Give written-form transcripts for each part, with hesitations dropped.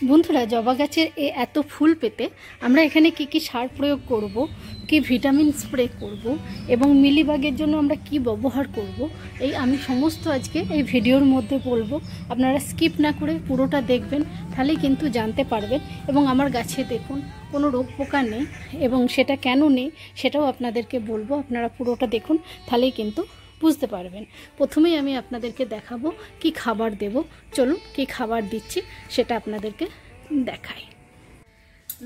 বন্ধুরা, জবা গাছের এত ফুল পেতে আমরা এখানে কি সার প্রয়োগ করব, কি ভিটামিন স্প্রে করব এবং মিলিবাগের জন্য আমরা কি ব্যবহার করব, আমি সমস্ত আজকে এই ভিডিওর মধ্যে বলবো। আপনারা স্কিপ না করে পুরোটা দেখবেন, তাহলেই কিন্তু জানতে পারবেন। এবং আমার গাছে দেখুন কোনো রোগ পোকা নেই, এবং সেটা কেন নেই সেটাও আপনাদেরকে বলবো। আপনারা পুরোটা দেখুন, তাহলেই কিন্তু বুঝতে পারবেন। প্রথমেই আমি আপনাদেরকে দেখাবো কি খাবার দেব। চলুন কি খাবার দিচ্ছি সেটা আপনাদেরকে দেখাই।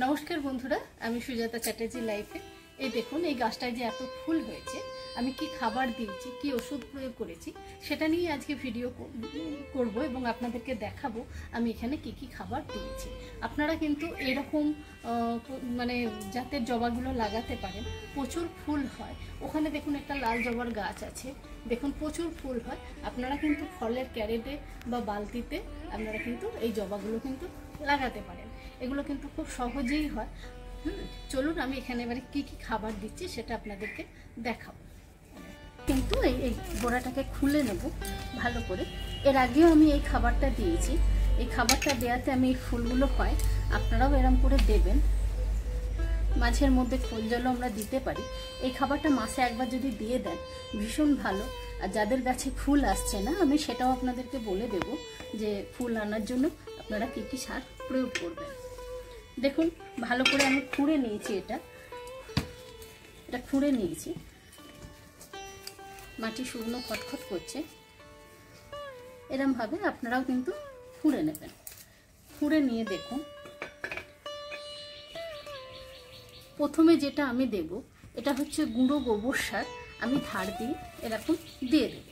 নমস্কার বন্ধুরা, আমি সুজাতা চ্যাটার্জি লাইফে। এই দেখুন এই গাছটায় যে এত ফুল হয়েছে, আমি কি খাবার দিয়েছি, কি ওষুধ প্রয়োগ করেছি সেটা নিয়ে আজকে ভিডিও করব এবং আপনাদেরকে দেখাবো আমি এখানে কি খাবার দিয়েছি। আপনারা কিন্তু এরকম মানে জাতের জবাগুলো লাগাতে পারেন, প্রচুর ফুল হয়। ওখানে দেখুন একটা লাল জবার গাছ আছে, দেখুন প্রচুর ফুল হয়। আপনারা কিন্তু ফলের ক্যারেটে বা বালতিতে আপনারা কিন্তু এই জবাগুলো কিন্তু লাগাতে পারেন, এগুলো কিন্তু খুব সহজেই হয়। চলুন আমি এখানে এবারে কি খাবার দিচ্ছি সেটা আপনাদেরকে দেখাবো। কিন্তু এই গোড়াটাকে খুলে নেব ভালো করে। এর আগেও আমি এই খাবারটা দিয়েছি। এই খাবারটা দেওয়াতে আমি এই ফুলগুলো হয়, আপনারাও এরম করে দেবেন। মাঝের মধ্যে খোল জলও আমরা দিতে পারি। এই খাবারটা মাসে একবার যদি দিয়ে দেন ভীষণ ভালো। আর যাদের গাছে ফুল আসছে না, আমি সেটাও আপনাদেরকে বলে দেব যে ফুল আনার জন্য আপনারা কি সার প্রয়োগ করবেন। দেখুন ভালো করে আমি খুঁড়ে নিয়েছি, এটা খুঁড়ে নিয়েছি। মাটি শুকনো খটখট করছে, এরমভাবে আপনারাও কিন্তু খুঁড়ে নেবেন। খুঁড়ে নিয়ে দেখুন প্রথমে যেটা আমি দেব এটা হচ্ছে গুঁড়ো গোবর সার। আমি ধার দিয়ে এরকম দিয়ে দেব।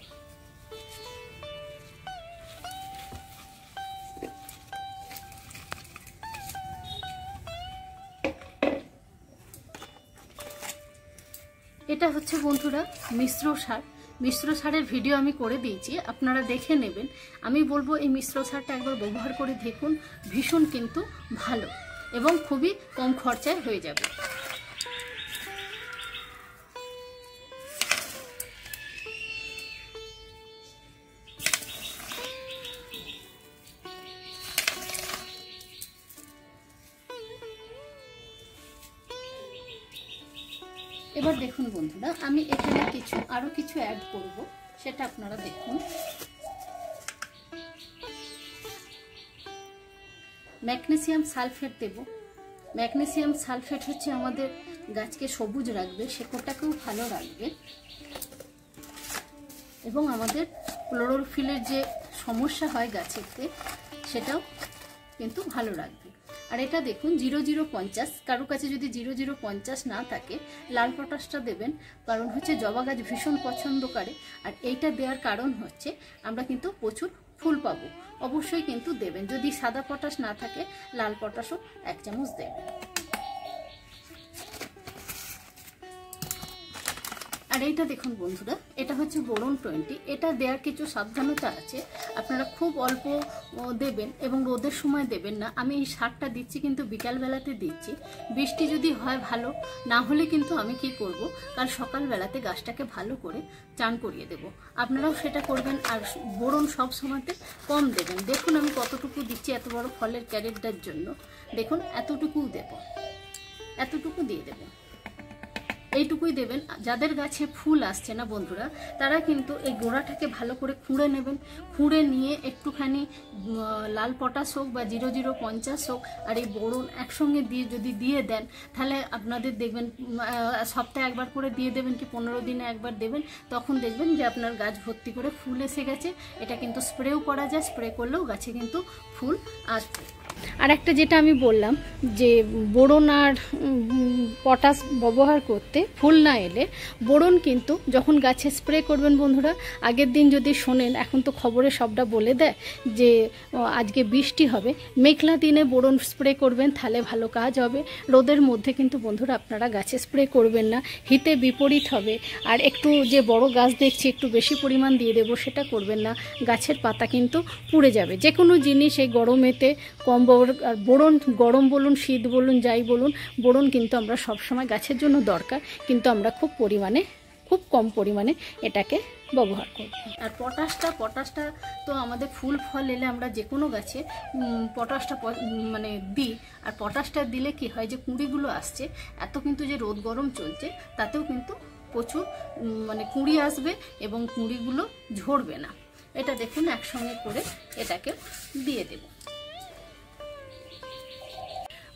এটা হচ্ছে বন্ধুরা মিশ্র সার। মিশ্র সারের ভিডিও আমি করে দিয়েছি, আপনারা দেখে নেবেন। আমি বলবো এই মিশ্র সারটা একবার ব্যবহার করে দেখুন, ভীষণ কিন্তু ভালো এবং খুবই কম খরচায় হয়ে যাবে। এবার দেখুন বন্ধুরা, আমি এখানে আরো কিছু অ্যাড করব, সেটা আপনারা দেখুন। ম্যাগনেসিয়াম সালফেট দেব। ম্যাগনেসিয়াম সালফেট হচ্ছে আমাদের গাছকে সবুজ রাখবে, শেকড়টাকেও ভালো রাখবে এবং আমাদের ক্লোরোফিলের যে সমস্যা হয় গাছেতে সেটাও কিন্তু ভালো রাখবে। আর এটা দেখুন 0050, কারো কাছে যদি 0050 না থাকে লাল পটাশটা দেবেন, কারণ হচ্ছে জবা গাছ ভীষণ পছন্দ করে। আর এইটা দেওয়ার কারণ হচ্ছে আমরা কিন্তু প্রচুর ফুল পাবো। অবশ্যই কিন্তু দেবেন। যদি সাদা পটাশ না থাকে লাল পটাশও 1 চামচ দেবেন। আর এইটা দেখুন বন্ধুরা, এটা হচ্ছে বোরন 20। এটা দেওয়ার কিছু সাবধানতা আছে, আপনারা খুব অল্প দেবেন এবং রোদের সময় দেবেন না। আমি এই সারটা দিচ্ছি কিন্তু বিকালবেলাতে দিচ্ছি। বৃষ্টি যদি হয় ভালো, না হলে কিন্তু আমি কি করব, কাল সকালবেলাতে গাছটাকে ভালো করে চান করিয়ে দেব। আপনারাও সেটা করবেন। আর বোরন সব সময়তে কম দেবেন। দেখুন আমি কতটুকু দিচ্ছি এত বড় ফলের ক্যারেটটার জন্য। দেখুন এতটুকু দেব, এতটুকু দিয়ে দেব, এইটুকুই দেবেন। যাদের গাছে ফুল আসছে না বন্ধুরা, তারা কিন্তু এই গোড়াটাকে ভালো করে খুঁড়ে নেবেন। খুঁড়ে নিয়ে একটুখানি লাল পটাশ হোক বা 0050 হোক আর এই বোরন একসঙ্গে যদি দিয়ে দেন, তাহলে আপনাদের দেখবেন সপ্তাহে একবার করে দিয়ে দেবেন কি 15 দিনে একবার দেবেন। তখন দেখবেন যে আপনার গাছ ভর্তি করে ফুল এসে গেছে। এটা কিন্তু স্প্রেও করা যায়, স্প্রে করলেও গাছে কিন্তু ফুল আসবে। আর একটা যেটা আমি বললাম যে বোরন আর পটাশ ব্যবহার করতে ফুল না এলে, বোরন কিন্তু যখন গাছে স্প্রে করবেন বন্ধুরা, আগের দিন যদি শোনেন, এখন তো খবরে সবটা বলে দেয় যে আজকে বৃষ্টি হবে, মেঘলা দিনে বোরন স্প্রে করবেন, তাহলে ভালো কাজ হবে। রোদের মধ্যে কিন্তু বন্ধুরা আপনারা গাছে স্প্রে করবেন না, হিতে বিপরীত হবে। আর একটু যে বড় গাছ দেখছি একটু বেশি পরিমাণ দিয়ে দেবো সেটা করবেন না, গাছের পাতা কিন্তু পুড়ে যাবে। যে কোনো জিনিস এই গরমেতে কম আর বোরন, গরম বলুন শীত বলুন যাই বলুন, বোরন কিন্তু আমরা সবসময় গাছের জন্য দরকার, কিন্তু আমরা খুব পরিমাণে খুব কম পরিমাণে এটাকে ব্যবহার করব। আর পটাশটা তো আমাদের ফুল ফল এলে আমরা যে কোনো গাছে পটাশটা মানে দিই। আর পটাশটা দিলে কি হয় যে কুঁড়িগুলো আসছে, এত কিন্তু যে রোদ গরম চলছে তাতেও কিন্তু প্রচুর মানে কুঁড়ি আসবে এবং কুঁড়িগুলো ঝরবে না। এটা দেখুন একসঙ্গে করে এটাকে দিয়ে দেব।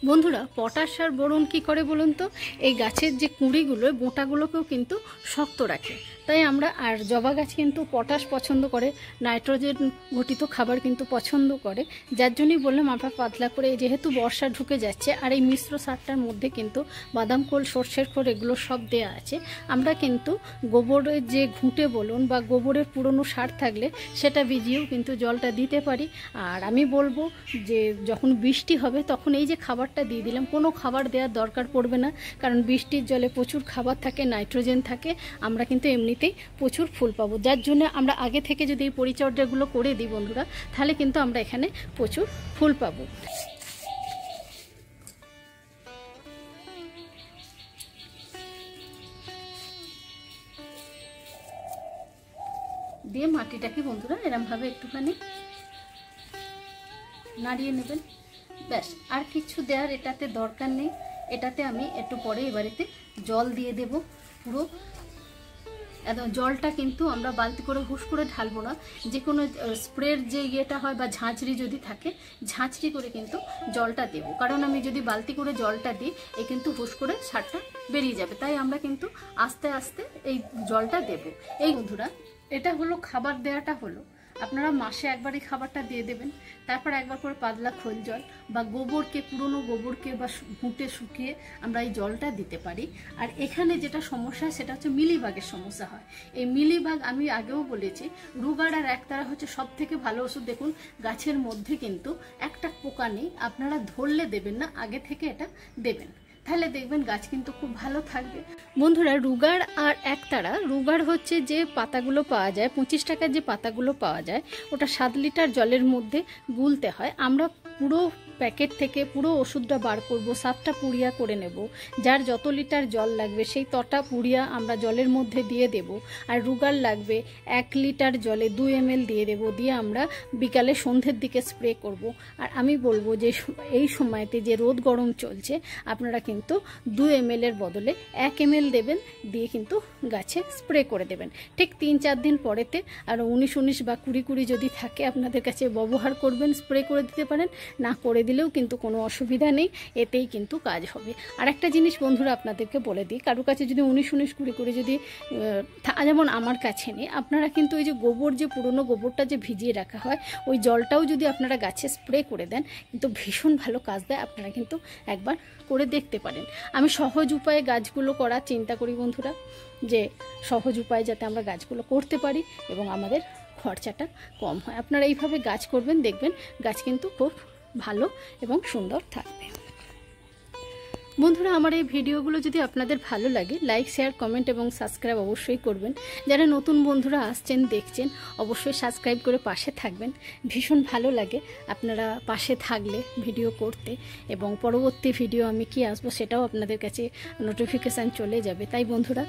বন্ধুরা, পটাশ আর বোরন কী করে বলুন তো, এই গাছের যে কুঁড়িগুলো বোঁটাগুলোকেও কিন্তু শক্ত রাখে। তাই আমরা, আর জবা গাছ কিন্তু পটাশ পছন্দ করে, নাইট্রোজেন ঘটিত খাবার কিন্তু পছন্দ করে। যার জন্যই বললাম আমরা পাতলা করে, যেহেতু বর্ষা ঢুকে যাচ্ছে আর এই মিশ্র সারটার মধ্যে কিন্তু বাদাম খোল, সর্ষের খোল এগুলো সব দেয়া আছে। আমরা কিন্তু গোবরের যে ঘুঁটে বলুন বা গোবরের পুরনো সার থাকলে সেটা ভিজিয়েও কিন্তু জলটা দিতে পারি। আর আমি বলবো যে যখন বৃষ্টি হবে তখন এই যে খাবারটা দিয়ে দিলাম, কোনো খাবার দেওয়ার দরকার পড়বে না, কারণ বৃষ্টির জলে প্রচুর খাবার থাকে, নাইট্রোজেন থাকে, আমরা কিন্তু এমনিতেই প্রচুর ফুল পাবো। যার জন্য আমরা আগে থেকে যদি এই পরিচর্যাগুলো করে দিই বন্ধুরা, তাহলে কিন্তু আমরা এখানে প্রচুর ফুল পাবো। দিয়ে মাটিটাকে বন্ধুরা এরমভাবে একটুখানি নাড়িয়ে নেবেন, ব্যাস। আর কিছু দেওয়ার এটাতে দরকার নেই। এটাতে আমি একটু পরে এবারেতে জল দিয়ে দেব পুরো। জলটা কিন্তু আমরা বালতি করে হুশ করে ঢালবো না, যে কোনো স্প্রের যে ইয়েটা হয় বা ঝাঁঝরি যদি থাকে, ঝাঁঝরি করে কিন্তু জলটা দেব। কারণ আমি যদি বালতি করে জলটা দিই এ কিন্তু হুশ করে সারটা বেরিয়ে যাবে। তাই আমরা কিন্তু আস্তে আস্তে এই জলটা দেব। এই বন্ধুরা, এটা হলো খাবার দেওয়াটা হলো। আপনারা মাসে একবার এই খাবারটা দিয়ে দেবেন, তারপর একবার করে পাতলা খোল জল বা গোবরকে, পুরনো গোবরকে বা ঘুঁটে শুকিয়ে আমরা এই জলটা দিতে পারি। আর এখানে যেটা সমস্যা সেটা হচ্ছে মিলিবাগের সমস্যা হয়। এই মিলিবাগ আমি আগেও বলেছি, রুগার আর একতারা হচ্ছে সব থেকে ভালো ওষুধ। দেখুন গাছের মধ্যে কিন্তু একটা পোকা নেই, আপনারা ধরলে দেবেন না, আগে থেকে এটা দেবেন, তাহলে দেখবেন গাছ কিন্তু খুব ভালো থাকবে। বন্ধুরা, রুগার আর একতারা, রুগার হচ্ছে যে পাতাগুলো পাওয়া যায় 25 টাকার যে পাতাগুলো পাওয়া যায়, ওটা 7 লিটার জলের মধ্যে গুলতে হয়। আমরা পুরো প্যাকেট থেকে পুরো ওষুধটা বার করব, 7টা পুড়িয়া করে নেব। যার যত লিটার জল লাগবে সেই তটা পুড়িয়া আমরা জলের মধ্যে দিয়ে দেব। আর রুগার লাগবে 1 লিটার জলে 2 ml দিয়ে দেব, দিয়ে আমরা বিকালে সন্ধ্যের দিকে স্প্রে করব। আর আমি বলবো যে এই সময়তে যে রোদ গরম চলছে, আপনারা কিন্তু 2 ml এর বদলে 1 ml দেবেন, দিয়ে কিন্তু গাছে স্প্রে করে দেবেন। ঠিক 3-4 দিন পরেতে আর 19 বা 20 যদি থাকে আপনাদের কাছে ব্যবহার করবেন, স্প্রে করে দিতে পারেন, না করে দিলেও কিন্তু কোনো অসুবিধা নেই, এতেই কিন্তু কাজ হবে। আর একটা জিনিস বন্ধুরা আপনাদেরকে বলে দিই, কারো কাছে যদি 19-20 যদি যেমন আমার কাছে নেই, আপনারা কিন্তু ওই যে গোবর, যে পুরনো গোবরটা যে ভিজিয়ে রাখা হয়, ওই জলটাও যদি আপনারা গাছে স্প্রে করে দেন কিন্তু ভীষণ ভালো কাজ দেয়। আপনারা কিন্তু একবার করে দেখতে পারেন। আমি সহজ উপায়ে গাছগুলো করার চিন্তা করি বন্ধুরা, যে সহজ উপায়ে যাতে আমরা গাছগুলো করতে পারি এবং আমাদের খরচাটা কম হয়। আপনারা এইভাবে গাছ করবেন, দেখবেন গাছ কিন্তু খুব ভালো এবং সুন্দর থাকবে। বন্ধুরা, আমার এই ভিডিওগুলো যদি আপনাদের ভালো লাগে, লাইক, শেয়ার, কমেন্ট এবং সাবস্ক্রাইব অবশ্যই করবেন। যারা নতুন বন্ধুরা আসছেন, দেখছেন, অবশ্যই সাবস্ক্রাইব করে পাশে থাকবেন। ভীষণ ভালো লাগে আপনারা পাশে থাকলে ভিডিও করতে, এবং পরবর্তী ভিডিও আমি কি আসবো সেটাও আপনাদের কাছে নোটিফিকেশান চলে যাবে। তাই বন্ধুরা,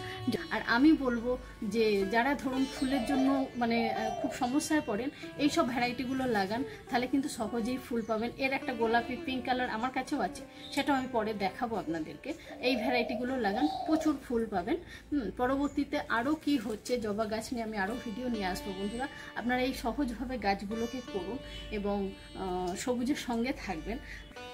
আর আমি বলবো যে যারা ধরুন ফুলের জন্য মানে খুব সমস্যায় পড়েন, এই সব ভ্যারাইটিগুলো লাগান, তাহলে কিন্তু সহজেই ফুল পাবেন। এর একটা গোলাপি পিঙ্ক কালার আমার কাছেও আছে, সেটাও আমি পরে দেখাবো আপনাদেরকে। এই ভ্যারাইটিগুলো লাগান, প্রচুর ফুল পাবেন। পরবর্তীতে আরও কি হচ্ছে জবা গাছ নিয়ে আমি আরও ভিডিও নিয়ে আসবো বন্ধুরা। আপনারা এই সহজভাবে গাছগুলোকে করুন এবং সবুজের সঙ্গে থাকবেন।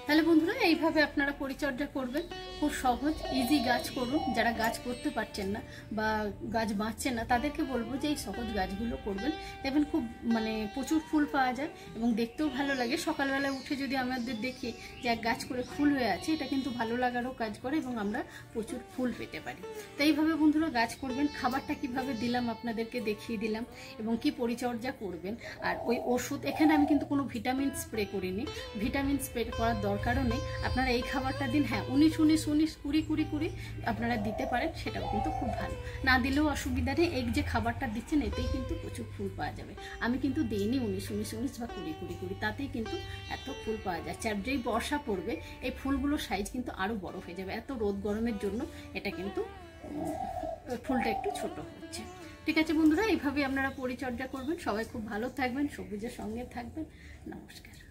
তাহলে বন্ধুরা, এইভাবে আপনারা পরিচর্যা করবেন, খুব সহজ ইজি গাছ করুন। যারা গাছ করতে পারছেন না বা গাছ বাঁচছেন না, তাদেরকে বলবো যে এই সহজ গাছগুলো করবেন, দেখবেন খুব মানে প্রচুর ফুল পাওয়া যায় এবং দেখতেও ভালো লাগে। সকালবেলা উঠে যদি আমাদের দেখি যে এক গাছ করে ফুল হয়ে আছে, এটা কিন্তু ভালো লাগারও কাজ করে এবং আমরা প্রচুর ফুল পেতে পারি। তো এইভাবে বন্ধুরা গাছ করবেন। খাবারটা কিভাবে দিলাম আপনাদেরকে দেখিয়ে দিলাম এবং কি পরিচর্যা করবেন। আর ওই ওষুধ, এখানে আমি কিন্তু কোনো ভিটামিন স্প্রে করিনি, ভিটামিন স্প্রে করার দরকারও নেই। আপনারা এই খাবারটা দিন, হ্যাঁ 19-19-20-20 আপনারা দিতে পারেন, সেটাও কিন্তু খুব ভালো। না দিলেও অসুবিধা নেই, এই যে খাবারটা দিচ্ছেন এতেই কিন্তু প্রচুর ফুল পাওয়া যাবে। আমি কিন্তু দিইনি 19-19 বা 20-20, তাতেই কিন্তু এত ফুল পাওয়া যাচ্ছে। আর যেই বর্ষা পড়বে এই ফুলগুলোর সাইজ কিন্তু আরও বড় হয়ে যাবে। এত রোদ গরমের জন্য এটা কিন্তু ফুলটা একটু ছোট হচ্ছে। ঠিক আছে বন্ধুরা, এইভাবে আপনারা পরিচর্যা করবেন। সবাই খুব ভালো থাকবেন, সবুজের সঙ্গে থাকবেন। নমস্কার।